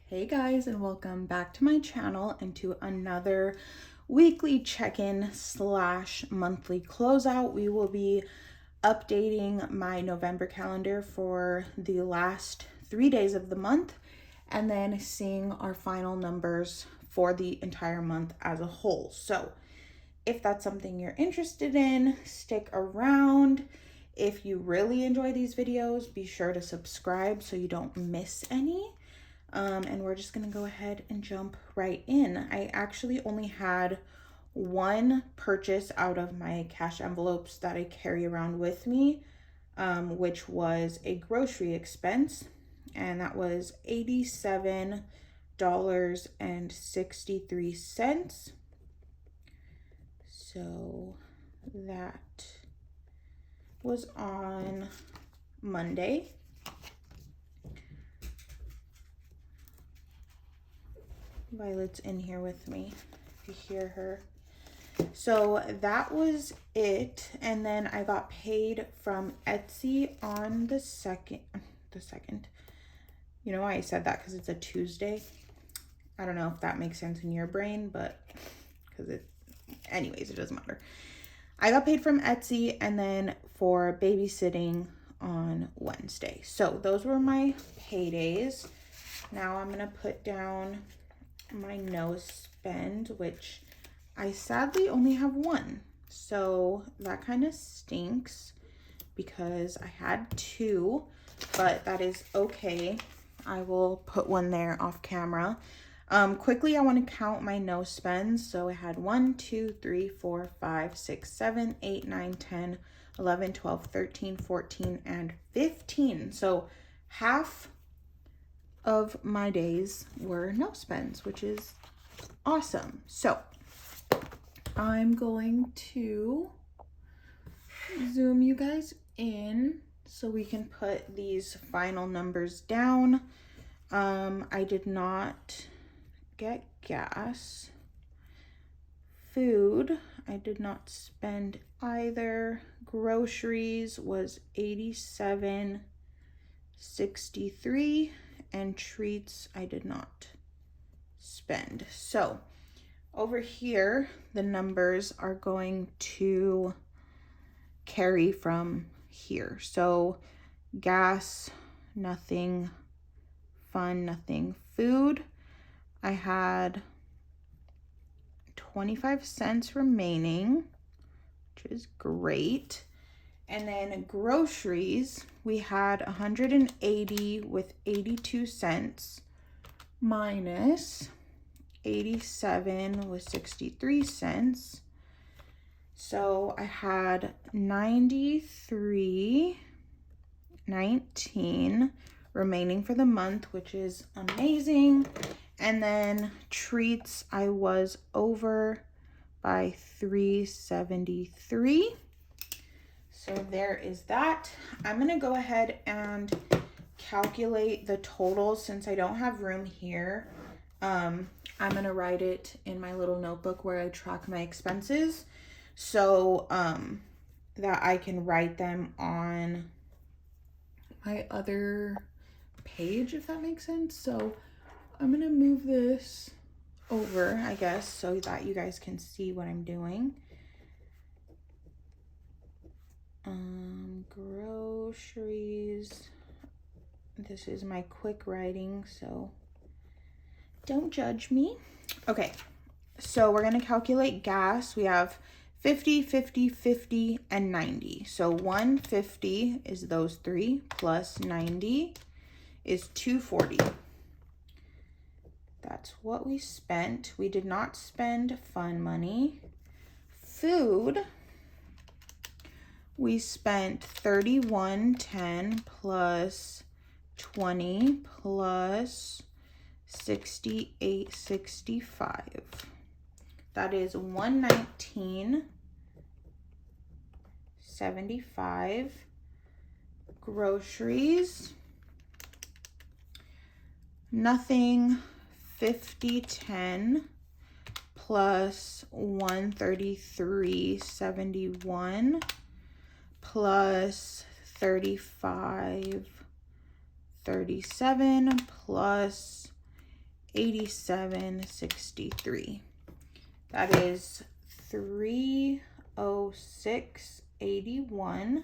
Hey guys, and welcome back to my channel and to another weekly check-in / monthly closeout. We will be updating my November calendar for the last 3 days of the month and then seeing our final numbers for the entire month as a whole. So if that's something you're interested in, stick around. If you really enjoy these videos, be sure to subscribe so you don't miss any. And we're just gonna go ahead and jump right in. I actually only had one purchase out of my cash envelopes that I carry around with me, which was a grocery expense, and that was $87.63. So that was on Monday. Violet's in here with me, if you hear her. So that was it. And then I got paid from Etsy on the second. You know why I said that? Because it's a Tuesday. I don't know if that makes sense in your brain, but anyways, it doesn't matter. I got paid from Etsy and then for babysitting on Wednesday. So those were my paydays. Now I'm gonna put down my no spend, which I sadly only have one. So that kind of stinks because I had two, but that is okay. I will put one there off camera. Quickly, I want to count my no spends. So I had 1, 2, 3, 4, 5, 6, 7, 8, 9, 10, 11, 12, 13, 14, and 15. So half of my days were no spends, which is awesome. So I'm going to zoom you guys in so we can put these final numbers down. I did not get gas. Food, I did not spend either. Groceries was $87.63. And treats I did not spend. So over here, the numbers are going to carry from here. So gas, nothing. Fun, nothing. Food, I had 25 cents remaining, which is great. And then groceries, we had 180 with 82 cents minus 87 with 63 cents. So I had 93.19 remaining for the month, which is amazing. And then treats, I was over by 373. So there is that. I'm gonna go ahead and calculate the totals since I don't have room here. I'm gonna write it in my little notebook where I track my expenses so that I can write them on my other page, if that makes sense. So I'm gonna move this over, I guess, so that you guys can see what I'm doing. Groceries. This is my quick writing, so don't judge me. Okay, so we're gonna calculate gas. We have 50, 50, 50, and 90. So 150 is those three plus 90 is 240. That's what we spent. We did not spend fun money. Food, we spent $31.10 plus 20 plus 68.65. That is $119.75. Groceries, nothing. 50.10 plus 133.71 plus 35.37 plus $87.63. That is $306.81.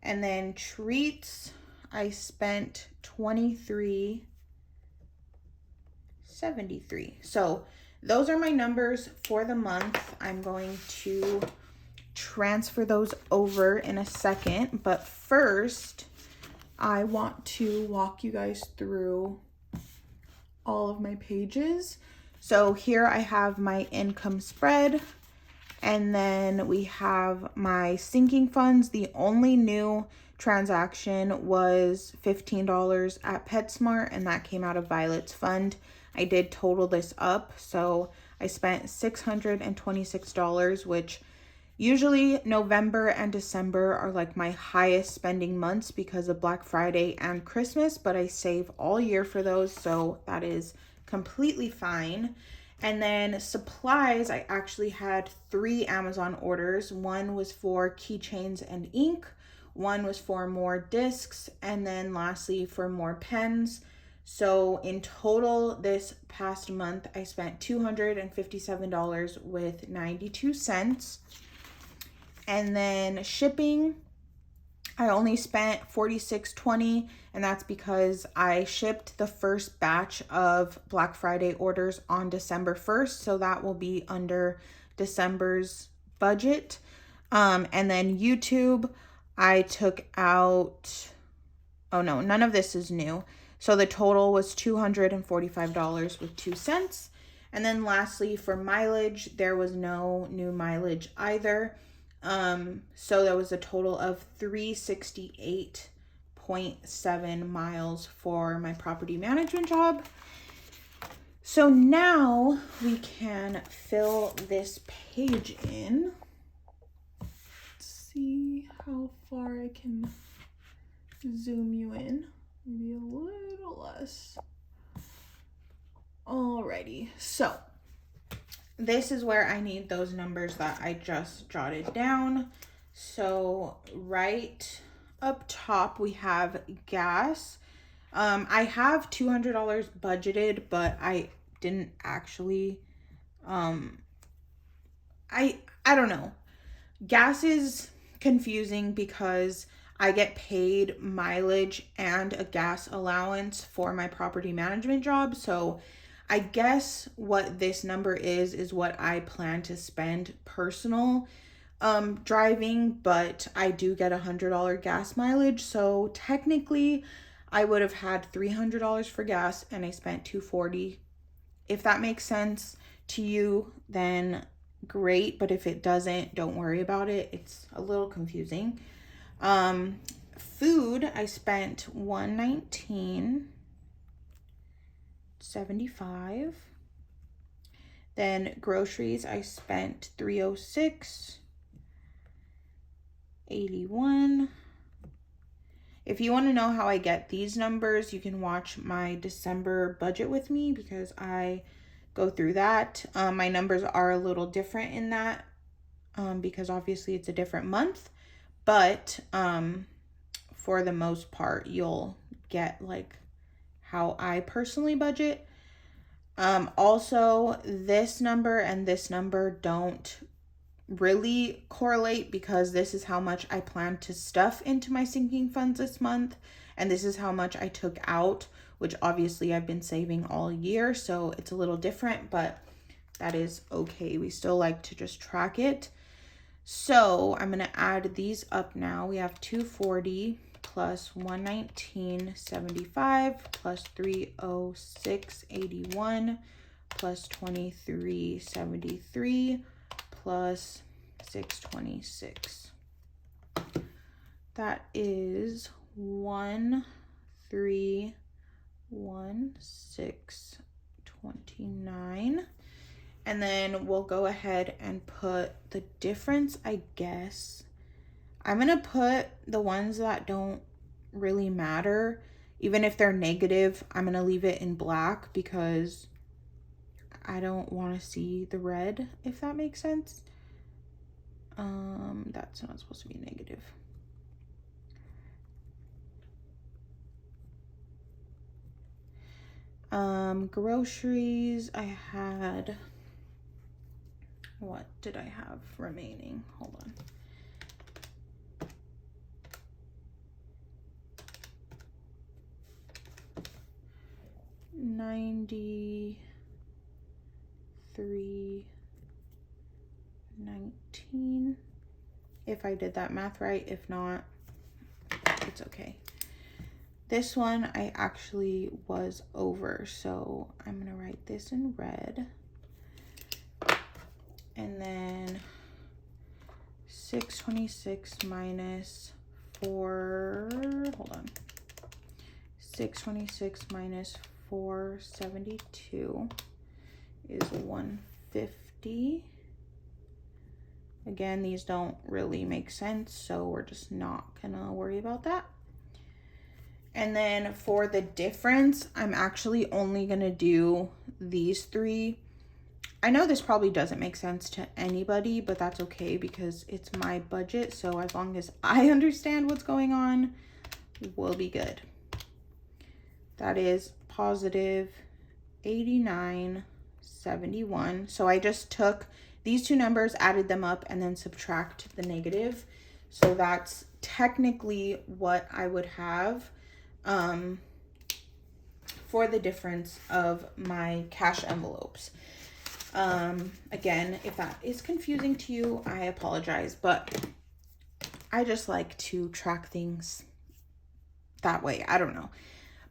And then treats, I spent $23.73. So those are my numbers for the month. I'm going to transfer those over in a second, but first I want to walk you guys through all of my pages. So here I have my income spread, and then we have my sinking funds. The only new transaction was $15 at PetSmart, and that came out of Violet's fund. I did total this up, so I spent $626, which usually November and December are like my highest spending months because of Black Friday and Christmas, but I save all year for those, so that is completely fine. And then supplies, I actually had 3 Amazon orders. One was for keychains and ink, one was for more discs, and then lastly for more pens. So in total this past month, I spent $257.92. And then shipping, I only spent $46.20, and that's because I shipped the first batch of Black Friday orders on December 1st, so that will be under December's budget. And then YouTube, I took out, oh no, none of this is new. So the total was $245.02. And then lastly, for mileage, there was no new mileage either. So there was a total of 368.7 miles for my property management job. So now we can fill this page in. Let's see how far I can zoom you in. Maybe a little less. Alrighty, so this is where I need those numbers that I just jotted down. So right up top, we have gas. I have $200 budgeted, but I didn't actually, I don't know. Gas is confusing because I get paid mileage and a gas allowance for my property management job. So I guess what this number is what I plan to spend personal driving, but I do get $100 gas mileage. So technically I would have had $300 for gas and I spent $240. If that makes sense to you, then great. But if it doesn't, don't worry about it. It's a little confusing. Food, I spent $119.75. Then groceries, I spent $306.81. If you want to know how I get these numbers, you can watch my December budget with me because I go through that. My numbers are a little different in that because obviously it's a different month. But for the most part, you'll get like how I personally budget. Also, this number and this number don't really correlate because this is how much I plan to stuff into my sinking funds this month. And this is how much I took out, which obviously I've been saving all year. So it's a little different, but that is okay. We still like to just track it. So I'm going to add these up now. We have 240 plus 119.75 plus 306.81 plus 23.73 plus 626. That is 1316.29. And then we'll go ahead and put the difference, I guess. I'm going to put the ones that don't really matter. Even if they're negative, I'm going to leave it in black because I don't want to see the red, if that makes sense. That's not supposed to be negative. Groceries, I had, what did I have remaining? Hold on. $93.19, if I did that math right. If not, it's okay. This one I actually was over, so I'm gonna write this in red. And then 626 minus 626 minus 472 is 150. Again, these don't really make sense, so we're just not gonna worry about that. And then for the difference, I'm actually only gonna do these three. I know this probably doesn't make sense to anybody, but that's okay because it's my budget. So as long as I understand what's going on, we'll be good. That is positive 89.71. So I just took these two numbers, added them up, and then subtract the negative. So that's technically what I would have for the difference of my cash envelopes. Again, if that is confusing to you, I apologize, but I just like to track things that way. I don't know.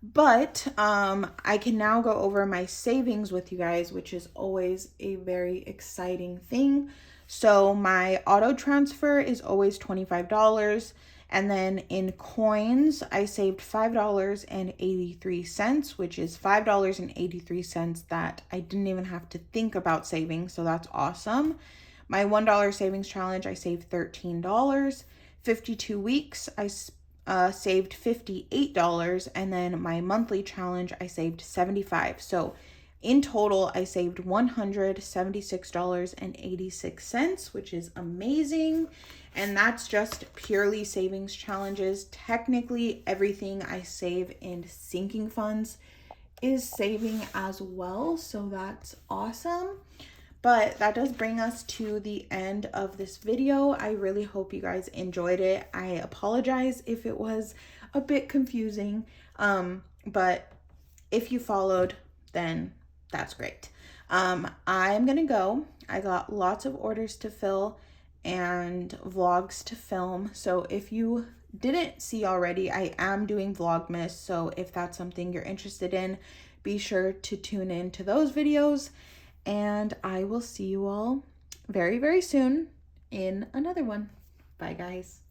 But I can now go over my savings with you guys, which is always a very exciting thing. So my auto transfer is always $25. And then in coins, I saved $5.83, which is $5.83 that I didn't even have to think about saving. So that's awesome. My $1 savings challenge, I saved $13. 52 weeks, I saved $58. And then my monthly challenge, I saved $75. So in total, I saved $176.86, which is amazing. And that's just purely savings challenges. Technically, everything I save in sinking funds is saving as well. So that's awesome. But that does bring us to the end of this video. I really hope you guys enjoyed it. I apologize if it was a bit confusing. But if you followed, then that's great. I'm gonna go. I got lots of orders to fill and vlogs to film. So if you didn't see already, I am doing Vlogmas. So if that's something you're interested in, be sure to tune in to those videos. And I will see you all very, very soon in another one. Bye, guys.